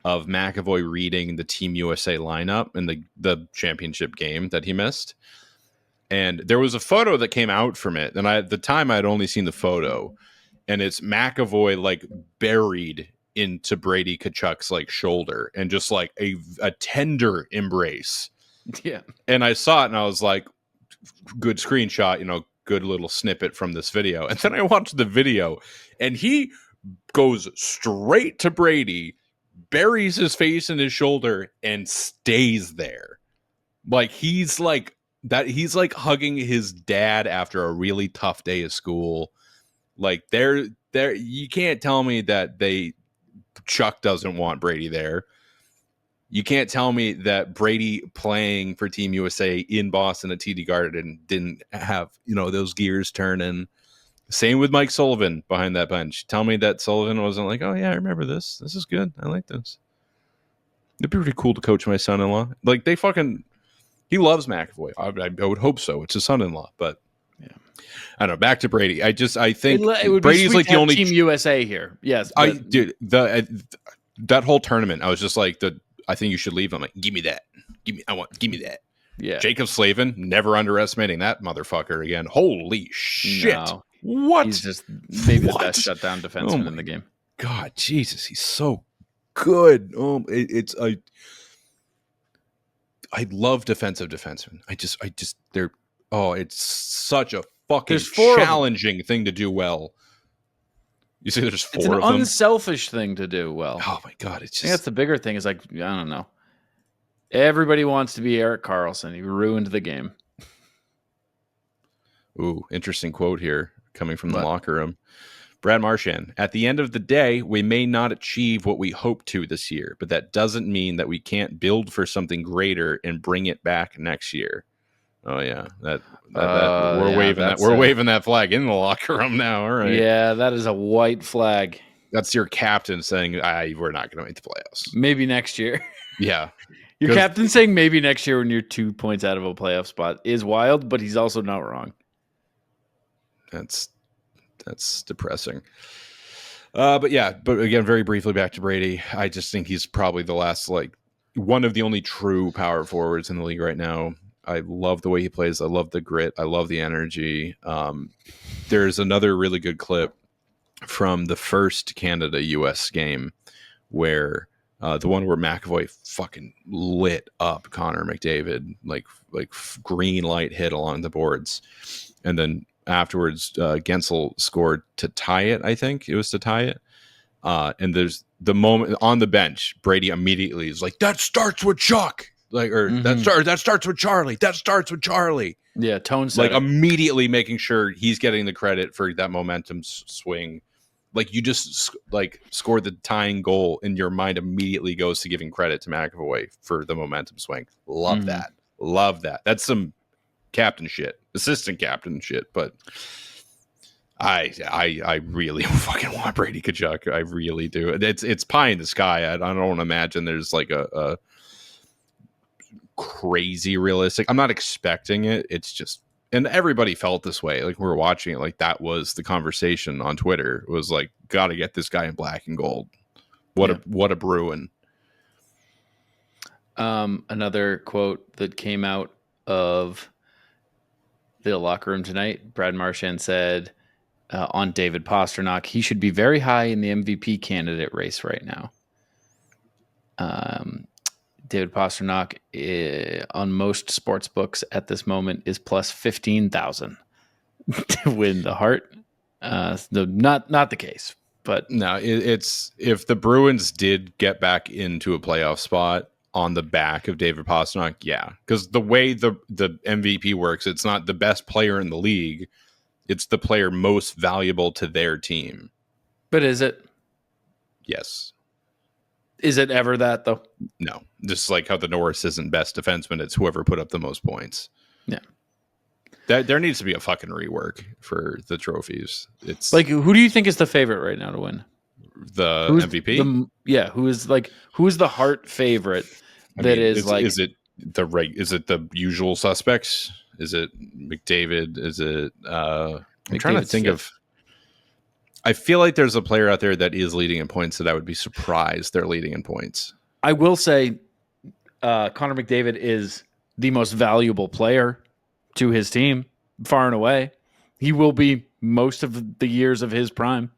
of McAvoy reading the Team USA lineup in the championship game that he missed. And there was a photo that came out from it. And at the time, I'd only seen the photo. And it's McAvoy, like, buried into Brady Tkachuk's, like, shoulder. And just, like, a tender embrace. Yeah. And I saw it, and I was like, good screenshot, good little snippet from this video. And then I watched the video, and he goes straight to Brady, buries his face in his shoulder, and stays there. Like, he's like hugging his dad after a really tough day of school. Like, you can't tell me that Chuck doesn't want Brady there. You can't tell me that Brady playing for Team USA in Boston at TD Garden didn't have, those gears turning. Same with Mike Sullivan behind that bench. Tell me that Sullivan wasn't like, oh, yeah, I remember this. This is good. I like this. It'd be pretty cool to coach my son-in-law. Like, he loves McAvoy. I would hope so. It's his son-in-law. But, yeah. I don't know. Back to Brady. I think it would Brady's be like the only Team USA here. Yes. That whole tournament, I was just like, I think you should leave. I'm like, give me that. Give me that. Yeah. Jacob Slavin, never underestimating that motherfucker again. Holy shit. No. What? He's just maybe the best shutdown defenseman in the game. God, Jesus, he's so good. I love defensive defensemen. It's such a fucking challenging thing to do well. You say there's 4 of them? It's an unselfish thing to do well. Oh, my God. It's just... I think that's the bigger thing is, like, I don't know. Everybody wants to be Erik Karlsson. He ruined the game. Ooh, interesting quote here coming from the locker room. Brad Marchand, at the end of the day, we may not achieve what we hope to this year, but that doesn't mean that we can't build for something greater and bring it back next year. Oh yeah, we're waving that flag in the locker room now. All right. Yeah, that is a white flag. That's your captain saying, "We're not going to make the playoffs. Maybe next year." Yeah, your captain saying maybe next year when you're 2 points out of a playoff spot is wild, but he's also not wrong. That's depressing. But again, very briefly back to Brady. I just think he's probably the last, like, one of the only true power forwards in the league right now. I love the way he plays. I love the grit. I love the energy. There's another really good clip from the first Canada-US game where the one where McAvoy fucking lit up Connor McDavid, like green light hit along the boards. And then afterwards, Gensel scored to tie it. I think it was to tie it. And there's the moment on the bench, Brady immediately is like, that starts with Chuck. That starts with Charlie. That starts with Charlie. Yeah, tone like immediately making sure he's getting the credit for that momentum swing. Like, you just scored the tying goal, and your mind immediately goes to giving credit to McAvoy for the momentum swing. Love that. Love that. That's some captain shit, assistant captain shit. But I really fucking want Brady Tkachuk. I really do. It's pie in the sky. I don't imagine there's like a crazy realistic. I'm not expecting it. It's just, and everybody felt this way. Like, we were watching it, like that was the conversation on Twitter. It was like, got to get this guy in black and gold. What a Bruin. Another quote that came out of the locker room tonight, Brad Marchand said on David Pastrnak, he should be very high in the MVP candidate race right now. David Pastrnak on most sports books at this moment is plus 15,000 to win the Hart. Not the case, but no, it's if the Bruins did get back into a playoff spot on the back of David Pastrnak, yeah, because the way the MVP works, it's not the best player in the league. It's the player most valuable to their team. But is it? Yes. Is it ever that, though? No. Just like how the Norris isn't best defenseman, it's whoever put up the most points. Yeah. There needs to be a fucking rework for the trophies. It's like, who do you think is the favorite right now to win? The MVP? Who is the heart favorite is it the usual suspects? Is it McDavid? Is it I'm trying to think of. I feel like there's a player out there that is leading in points that I would be surprised they're leading in points. I will say Connor McDavid is the most valuable player to his team, far and away. He will be most of the years of his prime,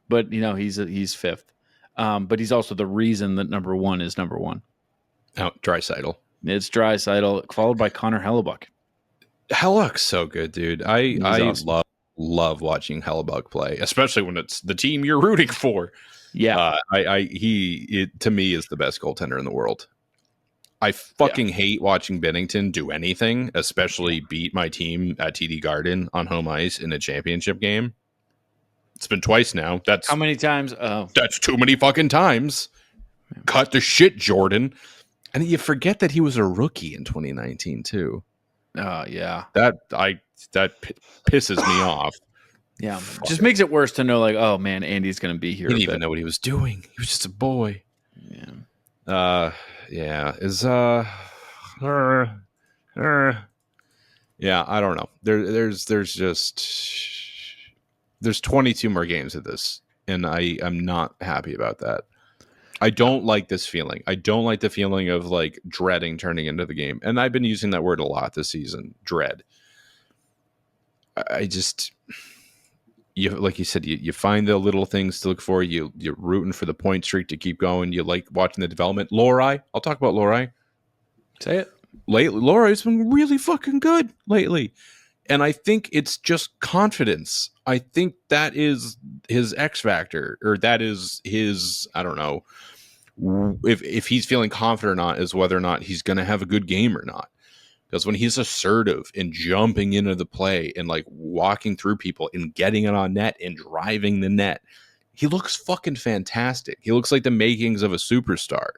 but he's fifth. But he's also the reason that number one is number one. Oh, Draisaitl. It's Draisaitl, followed by Connor Hellebuyck. Hellebuyck's so good, dude. I awesome. love watching Hellebuyck play, especially when it's the team you're rooting for. Yeah, he to me is the best goaltender in the world. I fucking hate watching Binnington do anything, especially beat my team at TD Garden on home ice in a championship game. It's been twice now. That's how many times? Oh, that's too many fucking times. Cut the shit, Jordan. And you forget that he was a rookie in 2019 too. Yeah. That pisses me off. Yeah, just makes it worse to know, like, oh man, Andy's going to be here. He didn't even know what he was doing. He was just a boy. Yeah. Yeah. Yeah, I don't know. There's 22 more games of this, and I'm not happy about that. I don't like this feeling. I don't like the feeling of like dreading turning into the game. And I've been using that word a lot this season, dread. Like you said, you find the little things to look for. You're rooting for the point streak to keep going. You like watching the development. Lohrei, I'll talk about Lohrei. Say it. Lately, Lohrei's been really fucking good lately. And I think it's just confidence. I think that is his X factor, or that is his, I don't know, if he's feeling confident or not, is whether or not he's going to have a good game or not. Because when he's assertive and jumping into the play and like walking through people and getting it on net and driving the net, he looks fucking fantastic. He looks like the makings of a superstar.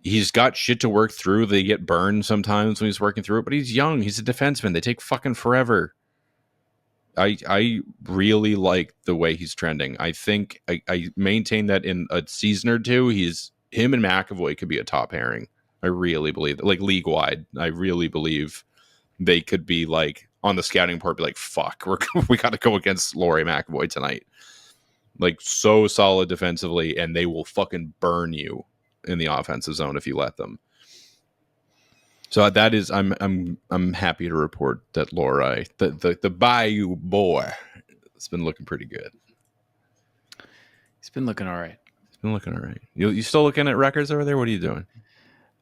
He's got shit to work through. They get burned sometimes when he's working through it, but he's young. He's a defenseman. They take fucking forever. I really like the way he's trending. I think I maintain that in a season or two, him and McAvoy could be a top pairing. I really believe that, like league wide. I really believe they could be like on the scouting report, be like, fuck, we got to go against Lauri McAvoy tonight. Like so solid defensively, and they will fucking burn you in the offensive zone if you let them. So that is, I'm happy to report that Lohrei, the Bayou boy, it's been looking pretty good. He's been looking all right. You still looking at records over there? What are you doing?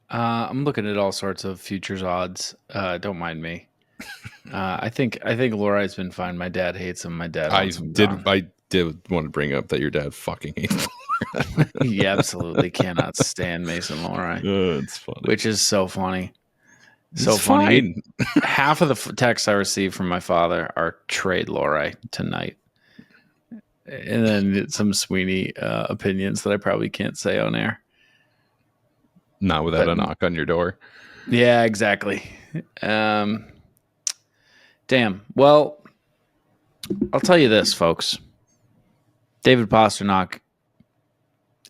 I'm looking at all sorts of futures odds. Don't mind me. I think Lohrei's been fine. My dad hates him. My dad. I did want to bring up that your dad fucking hates him. He absolutely cannot stand Mason Lohrei. It's funny. Which is so funny. So it's funny. Half of the texts I receive from my father are trade Lohrei tonight. And then some Sweeney opinions that I probably can't say on air. Not without a knock on your door. Yeah, exactly. Damn. Well, I'll tell you this, folks. David Pastrnak.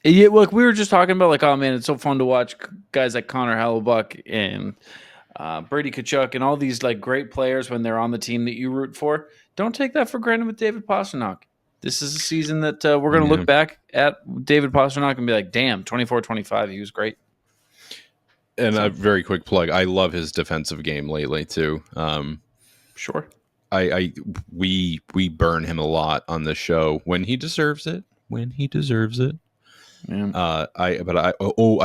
Yeah, look, we were just talking about like, oh man, it's so fun to watch guys like Connor Hellebuyck and Brady Tkachuk and all these like great players when they're on the team that you root for. Don't take that for granted with David Pastrnak. This is a season that we're going to look back at David Pastrnak and be like, damn, 24-25, he was great. And a very quick plug. I love his defensive game lately too. Sure. We burn him a lot on the show when he deserves it. Yeah. I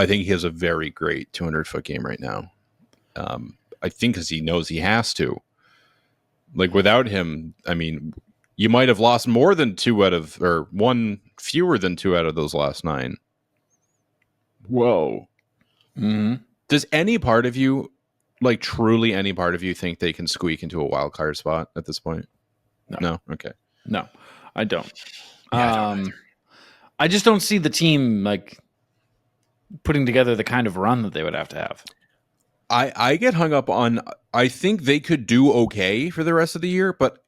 think he has a very great 200-foot game right now. I think because he knows he has to. Like without him, I mean, you might have lost more than one fewer than 2 out of those last 9. Whoa. Mm-hmm. Does any part of you, like truly any part of you, think they can squeak into a wild card spot at this point? No? Okay. No, I don't. Yeah, I don't either. I just don't see the team like putting together the kind of run that they would have to have. I get hung up on, I think they could do okay for the rest of the year, but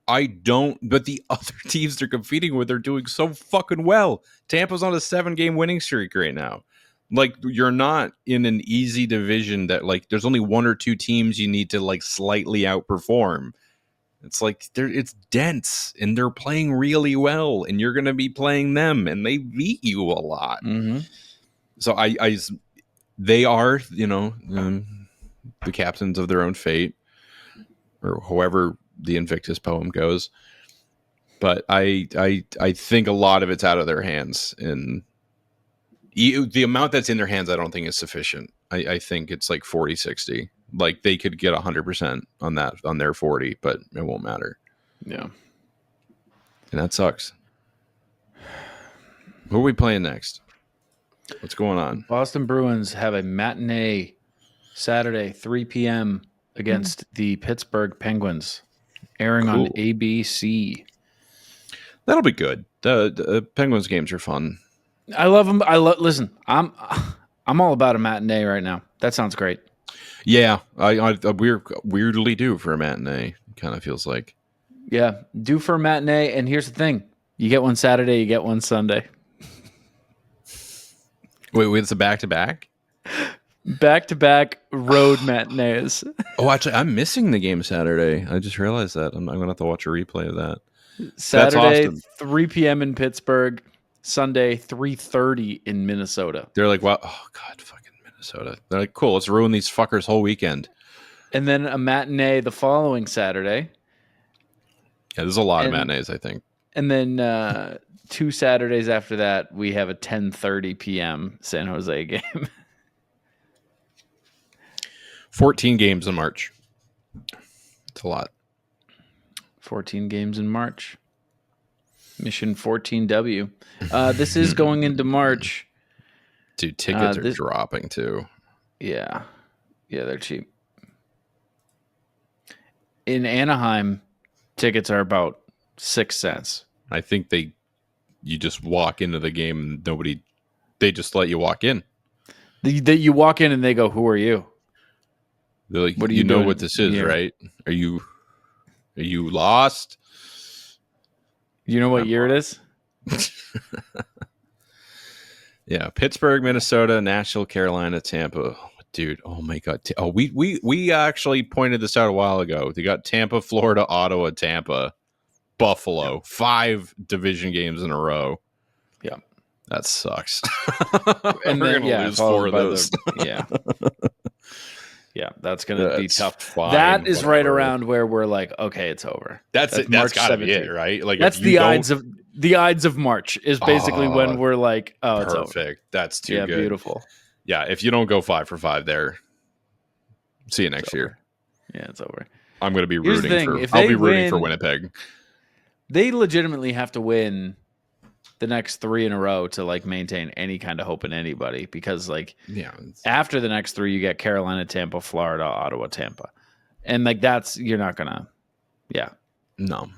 I don't. But the other teams they're competing with are doing so fucking well. Tampa's on a 7-game winning streak right now. Like, you're not in an easy division that, like, there's only 1 or 2 teams you need to, like, slightly outperform. It's like, it's dense, and they're playing really well, and you're going to be playing them, and they beat you a lot. Mm-hmm. So they are, the captains of their own fate, or however the Invictus poem goes. But I think a lot of it's out of their hands, and the amount that's in their hands, I don't think is sufficient. I think it's like 40-60. Like, they could get 100% on their 40, but it won't matter. Yeah. And that sucks. Who are we playing next? What's going on? Boston Bruins have a matinee Saturday, 3 p.m. against the Pittsburgh Penguins, airing on ABC. That'll be good. The Penguins games are fun. I love them. Listen, I'm all about a matinee right now. That sounds great. Yeah, I weirdly do for a matinee. Kind of feels like. Yeah, due for a matinee. And here's the thing: you get one Saturday, you get one Sunday. Wait, it's a back-to-back? Back-to-back road matinees. Oh, actually, I'm missing the game Saturday. I just realized that. I'm going to have to watch a replay of that. Saturday, 3 p.m. in Pittsburgh. Sunday, 3:30 in Minnesota. They're like, wow, oh, God, fucking Minnesota. They're like, cool, let's ruin these fuckers' whole weekend. And then a matinee the following Saturday. Yeah, there's a lot of matinees, I think. And then 2 Saturdays after that, we have a 10:30 p.m. San Jose game. 14 games in March. It's a lot. 14 games in March. Mission 14W. This is going into March. Dude, tickets are dropping too. Yeah. Yeah, they're cheap. In Anaheim, tickets are about 6 cents. I think you just walk into the game and they just let you walk in. You walk in and they go, "Who are you?" They're like, "What are you know doing what this is, here? Right? Are you lost? You know what year it is?" Yeah, Pittsburgh, Minnesota, Nashville, Carolina, Tampa. Dude, oh my God. Oh, we actually pointed this out a while ago. They got Tampa, Florida, Ottawa, Tampa, Buffalo. Yeah. 5 division games in a row. Yeah. That sucks. And we're going to lose 4 of those. Yeah. Yeah, that's going to be tough. Fine, that is right around where we're like, okay, it's over. That's it. That's got to be it, right? Like, that's the Ides of March is basically when we're like, oh, it's over. Perfect. That's too good. Yeah, beautiful. Yeah, if you don't go 5 for 5 there, see you next year. Yeah, it's over. I'm going to be rooting for Winnipeg. They legitimately have to win the next 3 in a row to like maintain any kind of hope in anybody, because like after the next 3 you get Carolina, Tampa, Florida, Ottawa, Tampa, and like you're not gonna no.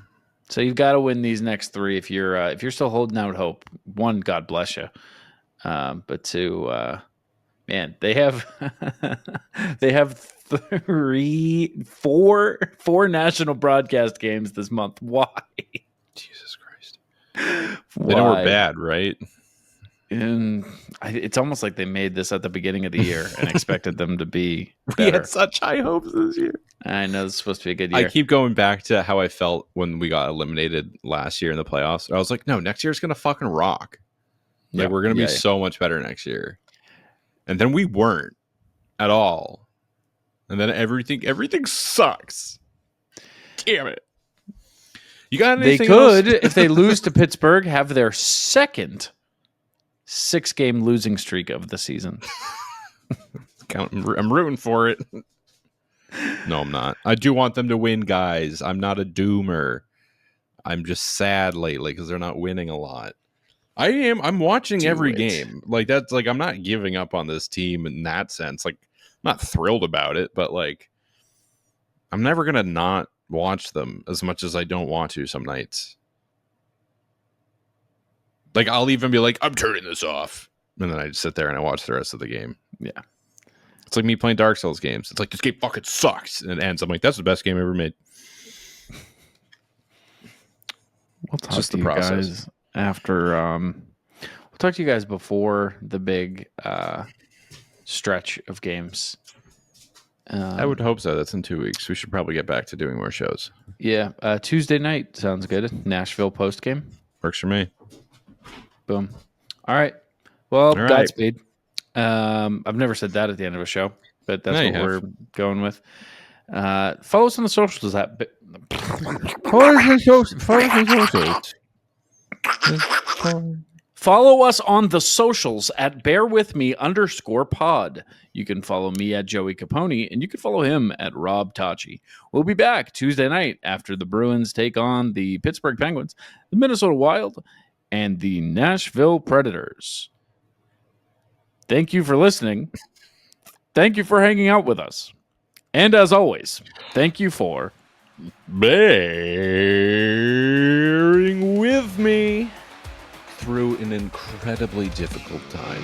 So you've got to win these next 3 if you're still holding out hope. 1, God bless you, but 2, man, they have four national broadcast games this month. Why? Jesus Christ. Why? They know we're bad, right? And it's almost like they made this at the beginning of the year and expected them to be better. We had such high hopes this year. I know it's supposed to be a good year. I keep going back to how I felt when we got eliminated last year in the playoffs. I was like, no, next year's going to fucking rock. Like, we're going to be so much better next year. And then we weren't at all. And then everything sucks. Damn it. You got anything else? They could, else? if they lose to Pittsburgh, have their second 6-game losing streak of the season. I'm rooting for it. No, I'm not. I do want them to win, guys. I'm not a doomer. I'm just sad lately because they're not winning a lot. I'm watching every game. Like, that's like, I'm not giving up on this team in that sense. Like, I'm not thrilled about it, but like, I'm never gonna not watch them as much as I don't want to some nights. Like, I'll even be like, I'm turning this off. And then I just sit there and I watch the rest of the game. Yeah. It's like me playing Dark Souls games. It's like, this game fucking sucks. And it ends. I'm like, that's the best game ever made. We'll talk to you guys after. We'll talk to you guys before the big stretch of games. I would hope so. That's in 2 weeks. We should probably get back to doing more shows. Yeah. Tuesday night sounds good. Nashville post game. Works for me. Boom. All right. Well, Godspeed. I've never said that at the end of a show, but that's what we're going with. Follow us on the socials Follow us on the socials at bearwithme_pod. You can follow me at Joey Copponi, and you can follow him at Rob Tocci. We'll be back Tuesday night after the Bruins take on the Pittsburgh Penguins, the Minnesota Wild, and the Nashville Predators. Thank you for listening. Thank you for hanging out with us. And as always, thank you for bearing with me through an incredibly difficult time.